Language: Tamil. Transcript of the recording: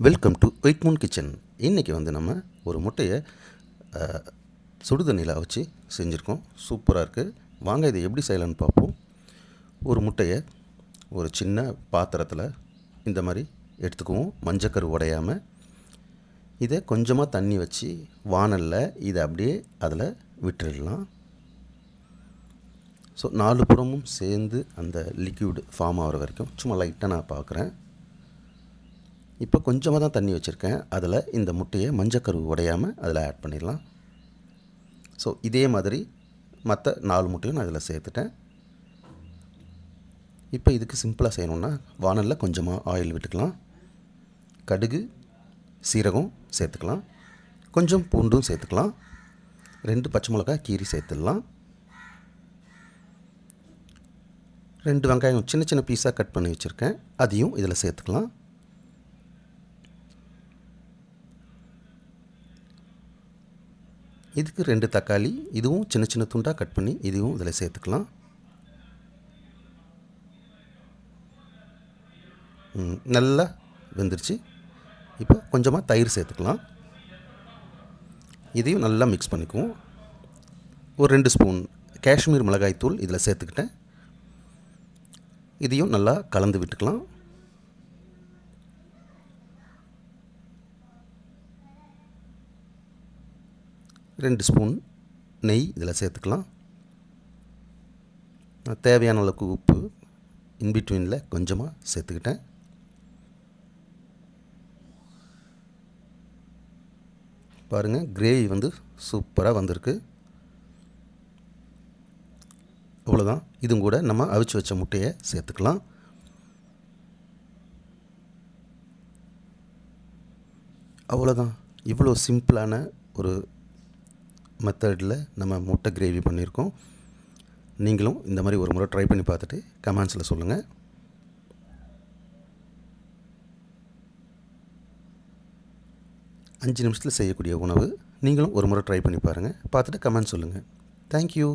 Welcome to white Moon kitchen. இன்றைக்கி நம்ம ஒரு முட்டையை சுடுதண்ணியில் வச்சு செஞ்சுருக்கோம். சூப்பராக இருக்குது. வாங்க இதை எப்படி செய்யலான்னு பார்ப்போம். ஒரு முட்டையை ஒரு சின்ன பாத்திரத்தில் இந்த மாதிரி எடுத்துக்குவோம், மஞ்சக்கரு உடையாமல். இதை கொஞ்சமாக தண்ணி வச்சு வானலில் இதை அப்படியே அதில் விட்டுடலாம். ஸோ 4 புறமும் சேர்ந்து அந்த லிக்யூடு ஃபார்ம் ஆகிற வரைக்கும் சும்மா லைட்டாக நான் பார்க்குறேன். இப்போ கொஞ்சமாக தான் தண்ணி வச்சுருக்கேன். அதில் இந்த முட்டையை மஞ்சக்கரு உடையாமல் அதில் ஆட் பண்ணிடலாம். ஸோ இதே மாதிரி மற்ற 4 முட்டையும் நான் இதில் சேர்த்துட்டேன். இப்போ இதுக்கு சிம்பிளாக செய்யணுன்னா வானலில் கொஞ்சமாக ஆயில் விட்டுக்கலாம். கடுகு, சீரகம் சேர்த்துக்கலாம். கொஞ்சம் பூண்டும் சேர்த்துக்கலாம். 2 பச்சை மிளகாய் கீரி சேர்த்துடலாம். 2 வெங்காயம் சின்ன சின்ன பீஸாக கட் பண்ணி வச்சுருக்கேன், அதையும் இதில் சேர்த்துக்கலாம். இதுக்கு 2 தக்காளி, இதுவும் சின்ன சின்ன துண்டாக கட் பண்ணி இதுவும் இதில் சேர்த்துக்கலாம். நல்லா வெந்துருச்சு. இப்போ கொஞ்சமாக தயிர் சேர்த்துக்கலாம். இதையும் நல்லா மிக்ஸ் பண்ணிக்குவோம். ஒரு 2 ஸ்பூன் காஷ்மீர் மிளகாய் தூள் இதில் சேர்த்துக்கிட்டேன். இதையும் நல்லா கலந்து விட்டுக்கலாம். ரெண்டு ஸ்பூன் நெய் இதில் சேர்த்துக்கலாம். தேவையான அளவுக்கு உப்பு இன்பிட்வீனில் கொஞ்சமாக சேர்த்துக்கிட்டேன். பாருங்கள், கிரேவி சூப்பராக வந்திருக்கு. அவ்வளோதான். இதுவும் கூட நம்ம அவிச்சு வச்ச முட்டையை சேர்த்துக்கலாம். அவ்வளோதான். இவ்வளோ சிம்பிளான ஒரு மெத்தடில் நம்ம முட்டை கிரேவி பண்ணியிருக்கோம். நீங்களும் இந்த மாதிரி ஒரு முறை ட்ரை பண்ணி பார்த்துட்டு கமெண்ட்ஸில் சொல்லுங்கள். அஞ்சு நிமிஷத்தில் செய்யக்கூடிய உணவு. நீங்களும் ஒரு முறை ட்ரை பண்ணி பாருங்கள். பார்த்துட்டு கமெண்ட் சொல்லுங்கள். தேங்க்யூ.